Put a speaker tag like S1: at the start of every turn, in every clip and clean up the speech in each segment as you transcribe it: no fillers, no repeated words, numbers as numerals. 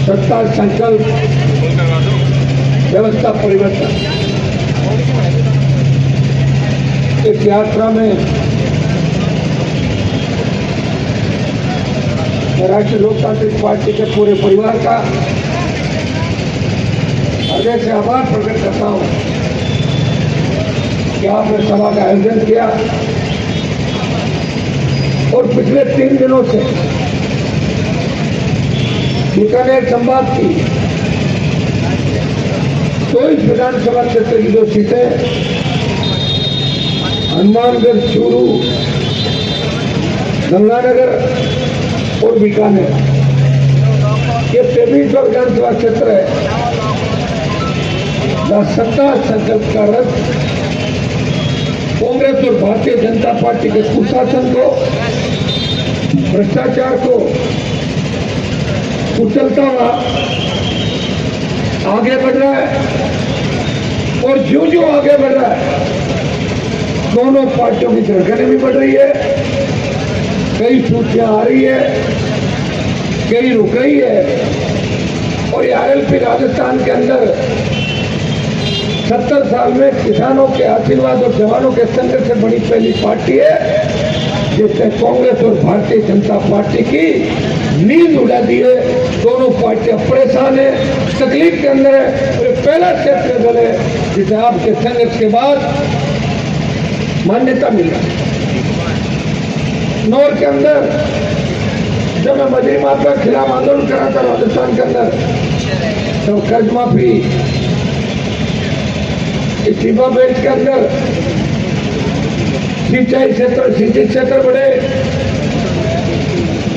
S1: सत्ता संकल्प व्यवस्था परिवर्तन, इस यात्रा में राष्ट्रीय लोकतांत्रिक पार्टी के पूरे परिवार का हृदय से आभार प्रकट करता हूं कि आपने सभा का आयोजन किया और पिछले 3 दिनों से बीकानेर संवाद की 24 विधानसभा क्षेत्र की 2 सीटें हनुमानगढ़, चूरू, गंगानगर और बीकानेर, ये 23 विधानसभा क्षेत्र है जहां सत्ता संकल्प का रथ कांग्रेस और भारतीय जनता पार्टी के कुशासन को, भ्रष्टाचार को कुचलता हुआ आगे बढ़ रहा है। और जो आगे बढ़ रहा है, दोनों पार्टियों की धड़कनें भी बढ़ रही है, कई सूचियां आ रही है, कई रुक रही है। और आरएलपी राजस्थान के अंदर 70 साल में किसानों के आशीर्वाद और जवानों के संघर्ष से बड़ी पहली पार्टी है जिसने कांग्रेस और भारतीय जनता पार्टी की नींद उड़ा दी है। दोनों पार्टियां परेशान है, तकलीफ के अंदर है। और पहला क्षेत्रीय दल है जिसे आपके संघर्ष के बाद मान्यता मिला। नौर के अंदर जब मैं मजरी माफिया के खिलाफ आंदोलन करा था राजस्थान के अंदर, तो कर्ज माफी, इस्तीफा बेल्ट के अंदर सिंचाई क्षेत्र, सिंचाई क्षेत्र बढ़े,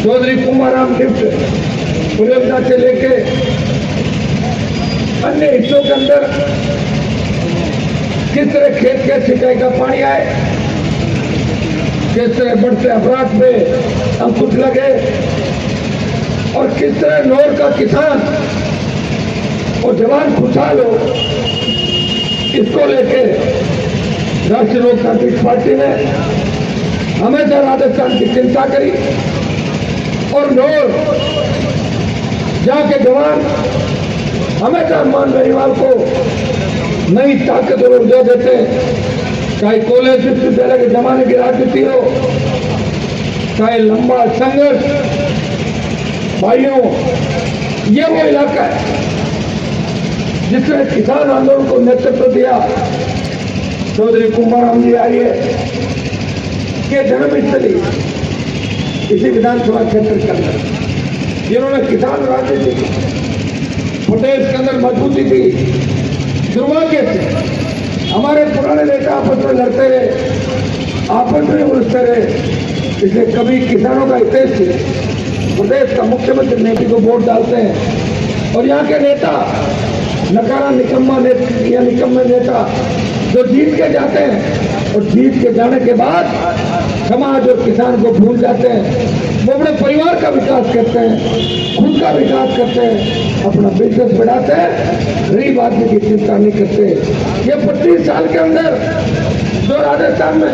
S1: चौधरी कुमाराम लिफ्ट परियोजना से लेके अन्य हिस्सों के अंदर किस तरह खेत के सिंचाई का पानी आए, किस तरह बढ़ते अपराध पे अंकुश लगे और किस तरह नौर का किसान और जवान खुशहाल हो, इसको लेके राष्ट्रीय लोकतांत्रिक पार्टी ने हमेशा राजस्थान की चिंता करी। और नौर जहां के जवान हमेशा हनुमान बेनीवाल को नई ताकत और ऊर्जा देते, चाहे कॉलेज विश्वविद्यालय के जमाने की राजनीति हो, चाहे लंबा संघर्ष। भाइयों, ये वो इलाका है जिसने किसान आंदोलन को नेतृत्व दिया। चौधरी कुमाराम जी आइए के जन्मस्थली इसी विधानसभा क्षेत्र के अंदर, जिन्होंने किसान राजनीति की, प्रदेश के अंदर मजबूती दी। दुर्भाग्य से हमारे पुराने नेता आपस में लड़ते रहे, आपस में उलझते रहे, इसलिए कभी किसानों का हितैषी से प्रदेश का मुख्यमंत्री नेता को वोट डालते हैं और यहाँ के नेता नकारा निकम्मे नेता जो जीत के जाते हैं और जीत के जाने के बाद समाज और किसान को भूल जाते हैं। वो अपने परिवार का विकास करते हैं, खुद का विकास करते हैं, अपना बिजनेस बढ़ाते हैं, गरीब आदमी की चिंता नहीं करते। ये 25 साल के अंदर जो राजस्थान में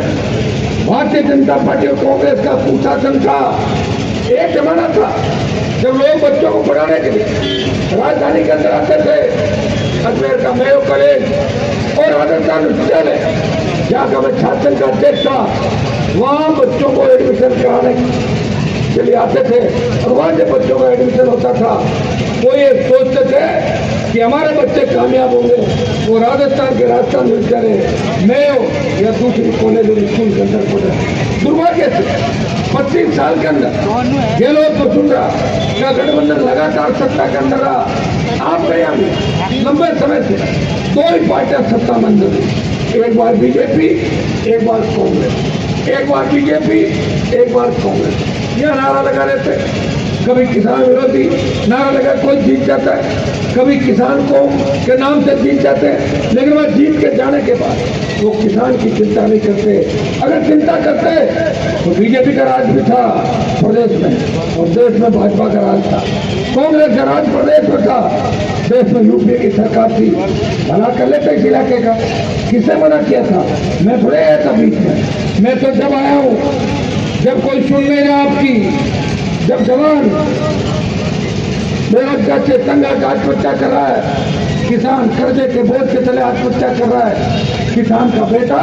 S1: भारतीय जनता पार्टी और कांग्रेस का कुशासन था, एक जमाना था जब लोग बच्चों को पढ़ाने के लिए राजधानी के अंदर आते थे, अजमेर का मेयो कॉलेज और राजस्थान विश्वविद्यालय, जहाँ का मैं शासन का अध्यक्ष था, वहाँ बच्चों को एडमिशन कराने के लिए आते थे और वहाँ जब बच्चों का एडमिशन होता था वो ये सोचते थे कि हमारे बच्चे कामयाब होंगे, वो राजस्थान के राजस्थान विश्वविद्यालय मेयो या दूसरी कॉलेज और स्कूल के अंदर पढ़े। दुर्भाग्य से 25 साल के अंदर ये लोग तो सुन रहा क्या गठबंधन लगातार सत्ता के अंदर रहा। आप यहाँ भी लंबे समय से 2 ही पार्टियां सत्ता मंदिर हुई, एक बार बीजेपी, एक बार कांग्रेस, एक बार बीजेपी, एक बार कांग्रेस। यह नारा लगा रहे थे, कभी किसान विरोधी नारा लगा, कोई जीत जाता है, कभी किसान को के नाम से जीत जाते हैं, लेकिन वह जीत के जाने के बाद वो किसान की चिंता नहीं करते। अगर चिंता करते तो बीजेपी का राज भी था प्रदेश में और देश में भाजपा का राज था, कांग्रेस का राज प्रदेश में था, देश में यूपीए की सरकार थी। भला कर लेते इस इलाके का, किसने मना किया था? मैं थोड़े आया था बीच में, मैं तो जब आया हूँ जब कोई सुन नहीं रहा आपकी, जब जवान बेरोजगार से तंगा का आत्महत्या कर रहा है, किसान कर्जे के बोझ के तले आत्महत्या कर रहा है, किसान का बेटा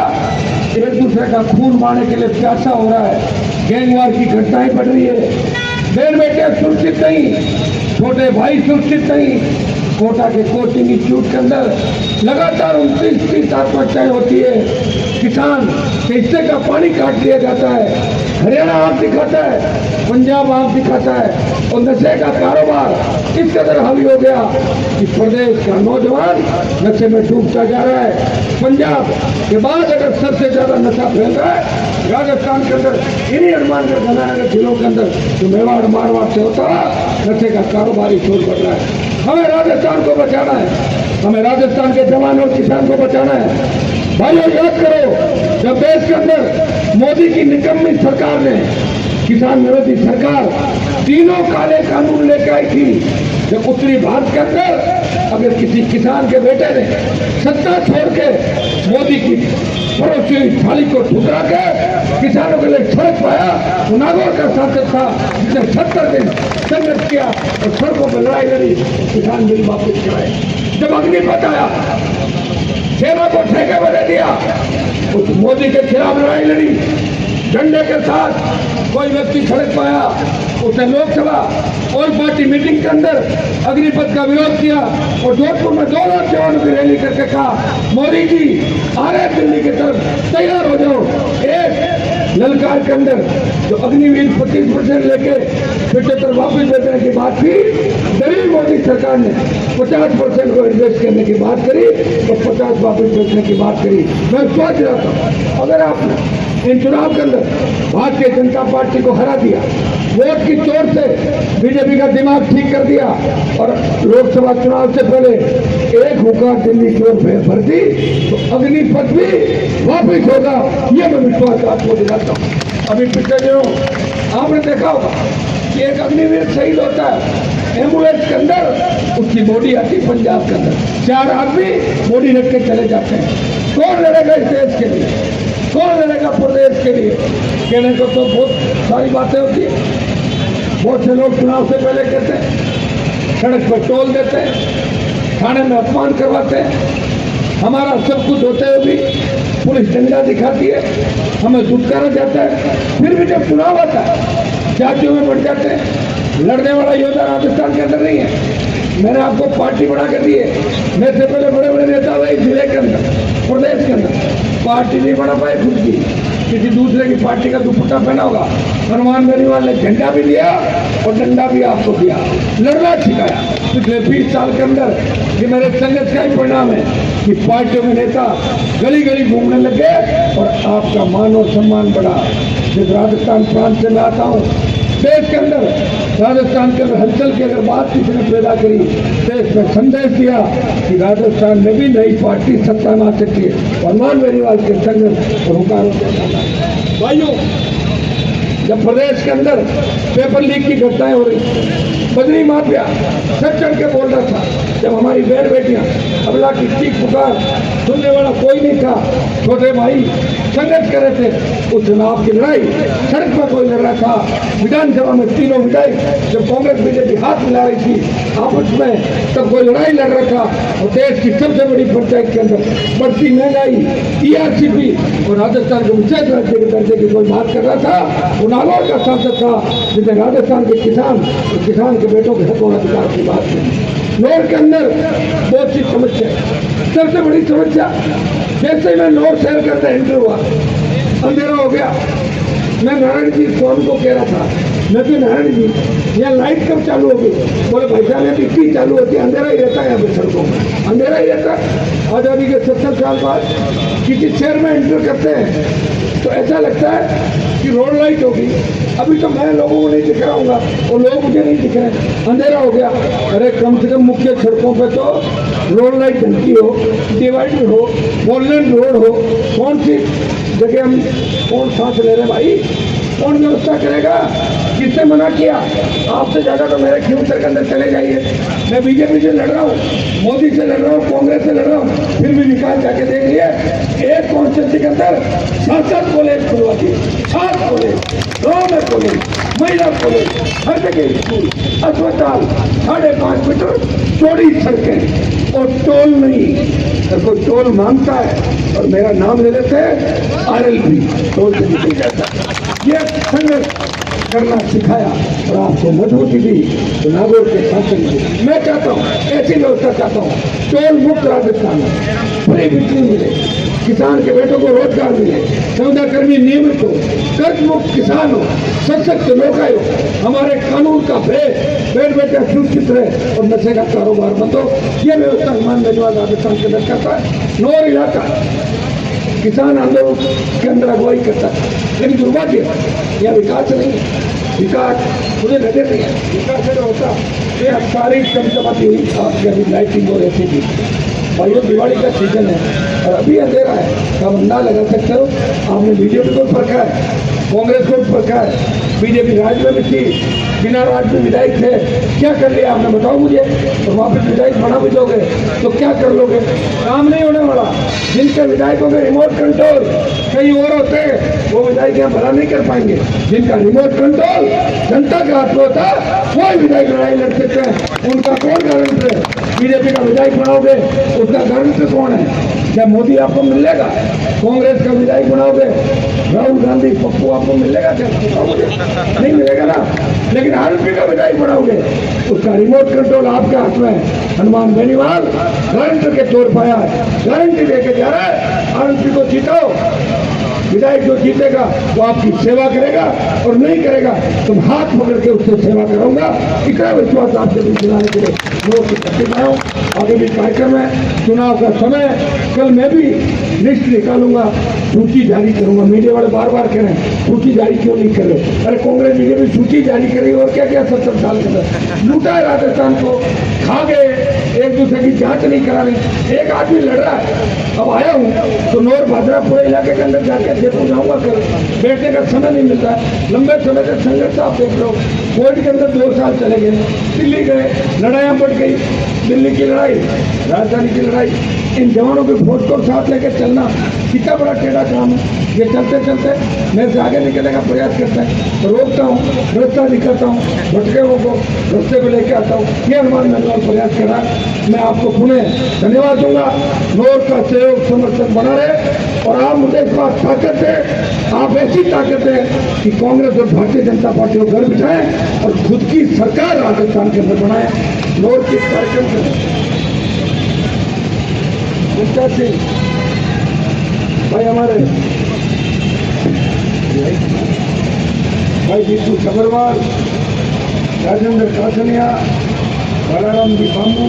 S1: एक दूसरे का खून मारने के लिए प्यासा हो रहा है, गैंगवार की घटनाएं बढ़ रही है, बहन बेटे सुरक्षित नहीं, छोटे भाई सुरक्षित नहीं। कोटा के कोचिंग इंस्टीट्यूट के अंदर लगातार 29-30 आत्महत्याएं होती है, किसान के हिस्से का पानी काट लिया जाता है, हरियाणा आग दिखाता है, पंजाब आग दिखाता है, और नशे का कारोबार इस कदर हावी हो गया कि प्रदेश का नौजवान नशे में डूबता जा रहा है। पंजाब के बाद अगर सबसे ज्यादा नशा फैल रहा है राजस्थान के अंदर, इन्हीं हनुमानगढ़ गंगानगर जिलों के अंदर जो मेवाड़ मारवाड़ से होता है, नशे का कारोबारी शोर बढ़ रहा है। हमें राजस्थान को बचाना है, हमें राजस्थान के जवान और किसान को बचाना है। भाइयों याद करो, जब देश के अंदर मोदी की निकम्मी सरकार ने, किसान विरोधी सरकार, तीनों काले कानून लेके आई थी, जब उत्तरी भारत के अंदर अगर किसी किसान के बेटे ने सत्ता छोड़ के मोदी की पड़ोसी थाली को ठुकरा के किसानों के लिए सड़क पाया, तो नागौर का सांसद था जिसने 70 दिन संघर्ष किया और सड़कों पर लड़ाई लड़ी, किसान बिल वापस कराए। जब अग्निपथ आया, सेना को ठेके में दे दिया, उस मोदी के खिलाफ लड़ाई लड़ी, झंडे के साथ कोई व्यक्ति सड़क पाया, उसने लोकसभा और पार्टी मीटिंग के अंदर अग्निपथ का विरोध किया और जोधपुर में 2 लाख जवानों की रैली करके कहा, मोदी जी आ रहे दिल्ली की तरफ, तैयार हो जाओ। एक ललकार के अंदर जो अग्निवीर 25% लेके 75 वापस भेजने की बात की, गरीब मोदी सरकार ने 50% को इन्वेस्ट करने की बात करी तो 50 वापस भेजने की बात करी। मैं सोच रहा था, अगर आपने इन चुनाव के अंदर भारतीय जनता पार्टी को हरा दिया, वोट की चोट से बीजेपी का दिमाग ठीक कर दिया और लोकसभा चुनाव से पहले एक हुक्का दिल्ली की ओर भर दी, तो अग्निपथ भी वापस होगा, ये मैं विश्वास आपको दिलाता हूँ। अभी पिछले दिनों आपने देखा होगा कि एक अग्निवीर शहीद होता है, एम्बुलेंस के अंदर उसकी बॉडी आती पंजाब के अंदर, 4 आदमी बॉडी रख के चले जाते हैं। कौन लड़ेगा इस देश के लिए, कौन लड़ेगा प्रदेश के लिए? कहने को तो बहुत सारी बातें होती है, बहुत से लोग चुनाव से पहले कहते हैं, सड़क पर टोल देते हैं, थाने में अपमान करवाते हैं, हमारा सब कुछ होते हुए भी पुलिस डंडा दिखाती है, हमें धुतकारा जाता है, फिर भी जब चुनाव आता है जातियों में बढ़ जाते हैं। लड़ने वाला योद्धा राजस्थान के अंदर नहीं है, मैंने आपको पार्टी बना कर दी है। मेरे से पहले बड़े बड़े नेता हुए जिले के अंदर, प्रदेश के अंदर पार्टी नहीं बना पाए, खुद की किसी दूसरे की पार्टी का दुपट्टा पहना होगा। हनुमान बेनीवाल ने झंडा भी दिया और डंडा भी आपको दिया, लड़ना सिखाया। पिछले 20 साल के अंदर ये मेरे संघर्ष का ही परिणाम है कि पार्टियों में नेता गली गली घूमने लगे और आपका मान और सम्मान बढ़ा। जिस राजस्थान प्रांत से मैं आता हूँ, देश के अंदर राजस्थान के अंदर हलचल की अगर बात किसी ने पैदा करी, देश में संदेश दिया कि राजस्थान में भी नई पार्टी सत्ता में आ सकती है। हनुमान बेनीवाल के संघर्ष और हुकारों के भाइयों, जब प्रदेश के अंदर पेपर लीक की घटनाएं हो रही, बदरी माफिया सच चढ़ के बोल रहा था, जब हमारी बहन बेटियां अबला की चीख पुकार सुनने वाला कोई नहीं था, छोटे भाई संघर्ष कर रहे थे। उस चुनाव की लड़ाई सड़क पर कोई लड़ रहा था, विधानसभा में तीनों विधायक जब कांग्रेस बीजेपी हाथ मिला रही थी आपस में, तब कोई लड़ाई लड़ रहा था। और देश की सबसे बड़ी पंचायत के अंदर बढ़ती महंगाई, ERCP और राजस्थान को विशेष राज्य के दर्जे की कोई बात कर रहा था। वो नागौर का सांसद था जिसने राजस्थान के किसान और किसान के बेटों के हक और अधिकार की बात की। नोर के अंदर बहुत सी समस्या, सबसे बड़ी समस्या, जैसे मैं नोर शहर के अंदर एंटर हुआ, अंधेरा हो गया। मैं नारायण जी स्वामी को कह रहा था, मैं भी नारायण जी यहाँ लाइट कब चालू होगी? बोले भाई साहब यहाँ इतनी चालू होती है, अंधेरा ही रहता है यहाँ पे, सड़कों में अंधेरा ही रहता है। आज़ादी के 70 साल बाद किसी शहर में एंटर करते हैं तो ऐसा लगता है कि रोड लाइट होगी। अभी तो मैं लोगों को नहीं दिख रहा हूँगा और लोग मुझे नहीं दिख रहे, अंधेरा हो गया। अरे कम से कम मुख्य सड़कों पे तो रोड लाइट ढंकी हो, डिवाइडर हो, 4 लेन रोड हो। कौन सी जगह हम कौन सांस ले रहे भाई, कौन व्यवस्था करेगा? किसने मना किया? आपसे ज़्यादा तो मेरे खिलौतर के अंदर चले जाइए। मैं बीजेपी से लड़ रहा हूँ, मोदी से लड़ रहा हूँ, कांग्रेस से लड़ रहा हूँ, फिर भी निकाल जाके देख लिए, एक एक कॉन्स्टिट्यूंसी के अंदर 7 कॉलेज खुलवा दिए, 7 कॉलेज, गाँव में कॉलेज, महिला कॉलेज, हर जगह स्कूल, अस्पताल, 5.5 मीटर चौड़ी सड़कें और टोल नहीं। अगर कोई टोल मांगता है और मेरा नाम ले लेते हैं RLB टोल से निकल जाता है। ये संघर्ष करना सिखाया और आपको मजबूती दी तो नागौर के शासन में मैं चाहता हूँ ऐसी व्यवस्था चाहता हूँ, टोल मुक्त राजस्थान में, फ्री बिजली मिले, किसान के बेटों को रोजगार मिले, सौदा कर्मी नियमित हो, कर्ज मुक्त किसान हो, सशक्त लोकाय हो, हमारे कानून का पेट बैठे सुरक्षित रहे और नशे का कारोबार बंद हो। ये व्यवस्था हनुमान बेनीवाल राजस्थान के अंदर करता है। नौर इलाका किसान आंदोलन के अंदर अगुवाई करता है, लेकिन दुर्भाग्य यह विकास नहीं है। विकास मुझे नजर नहीं है, विकास अगर होता ये सारी चमचमाती हुई आपकी अभी लाइटिंग हो रही थी। और ये दिवाली का सीजन है और अभी अंधेरा है, तो आप अंदाज लगा सकते हो। आपने बीजेपी को परखा है, कांग्रेस को परखा है, बीजेपी राज्य में भी थी, बिना राज्य में विधायक थे, क्या कर लिया आपने बताओ मुझे। और वापस विधायक बना भी दोगे तो क्या कर लोगे, काम नहीं होने वाला। जिनके विधायकों के रिमोट कंट्रोल कहीं और होते वो विधायक यहाँ भला नहीं कर पाएंगे। जिनका रिमोट कंट्रोल जनता के हाथ में होता कोई विधायक लड़ाई लड़ सकते हैं, उनका कौन गारंटी है। बीजेपी का विधायक बनाओगे उसका गारंटी कौन है? क्या मोदी आपको मिलेगा? कांग्रेस का विधायक बनाओगे राहुल गांधी पप्पू आपको मिलेगा? क्या नहीं मिलेगा ना। लेकिन RLB का विधायक बनाओगे उसका रिमोट कंट्रोल आपके हाथ में है। हनुमान बेनीवाल गारंटी के तौर पाया है, गारंटी देके जा रहा है RLB को जीताओ। विधायक जो जीतेगा वो आपकी सेवा करेगा और नहीं करेगा तुम हाथ पकड़ के उससे सेवा कराऊंगा। इतना विश्वास आपसे भी दिलाने के लिए लोग उपस्थित आया हूँ। आगे भी कार्यक्रम है, चुनाव का समय, कल मैं भी लिस्ट निकालूंगा, सूची जारी करूंगा। मीडिया वाले बार बार कह रहे हैं सूची जारी क्यों नहीं कर रहे? अरे कांग्रेस बीजेपी सूची जारी कर रही है और क्या क्या 70 साल के अंदर लूटा है राजस्थान को, खा गए, एक दूसरे की जांच नहीं करा रही। एक आदमी लड़ रहा है, अब आया हूँ तो नौर भादरा पूरे इलाके के अंदर जाके देखो जाऊंगा, कल बैठने का समय नहीं मिलता है। लंबे समय से संघर्ष आप देख रहे हो, कोर्ट के अंदर 2 साल चले गए, दिल्ली गए, लड़ाइयाँ बढ़ गई, दिल्ली की लड़ाई, राजधानी की लड़ाई, इन जवानों के फौज को साथ लेकर चलना कितना बड़ा टेढ़ा काम है। ये चलते चलते मेरे से आगे निकलने का प्रयास करते हैं तो रोकता हूँ, रास्ता दिखाता हूँ, भटके हुए को रास्ते को लेकर आता हूँ। ये हनुमान बेनीवाल प्रयास कर रहा है। मैं आपको पुनः धन्यवाद दूंगा। नौर का सहयोग समर्थन बना रहे और आप मुझे इस बात ताकत है, आप ऐसी ताकत है कि कांग्रेस और भारतीय जनता पार्टी को घर बिठाएं और खुद की सरकार राजस्थान के अंदर बनाए। नौर के कार्यक्रम से भाई हमारे भाई जीतू सगरवाल, राजेंद्र कासनिया, बालाराम जी बांबू,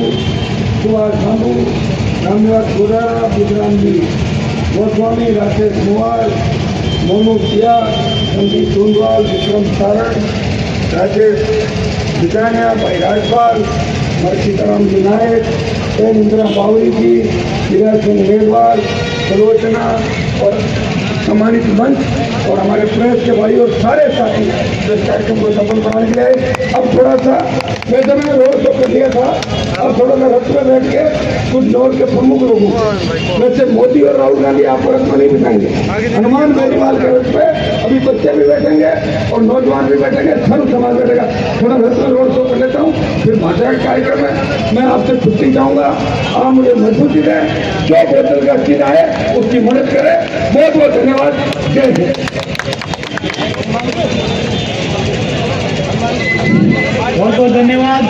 S1: सुभाष बांबू, रामनिवास गोदारा, बुधराम जी गोस्वामी, राकेश मोवाल, मोनू सिया, संदीप सोनवाल, विक्रम सारण, राजेश बिजानिया, भाई राजपाल, सीताराम जी नायक, एन इंदिरा बावरी जी, विराज सिंह मेघवाल, सलोचना और सम्मानित मंच और हमारे प्रेस के भाई और सारे साथी इस कार्यक्रम को सफल बनाने के लिए। अब थोड़ा सा वैसे मैंने रोड शो कर लिया था, अब थोड़ा सा रथ में बैठ के कुछ नौर के प्रमुख लोगों वैसे मोदी और राहुल गांधी आपको रथ में नहीं बिठाएंगे, हनुमान बेनीवाल के रथ पे अभी बच्चे भी बैठेंगे और नौजवान भी बैठेंगे, सर्व समाज बैठेगा। थोड़ा रथ में रोड शो कर लेता हूँ, फिर भाषा का कार्यक्रम है। मैं आपसे छुट्टी चाहूँगा, आप मुझे मजबूती दें, जो बोतल का चीज आए उसकी मदद करें। बहुत बहुत धन्यवाद, जय हिंद।
S2: बहुत बहुत धन्यवाद।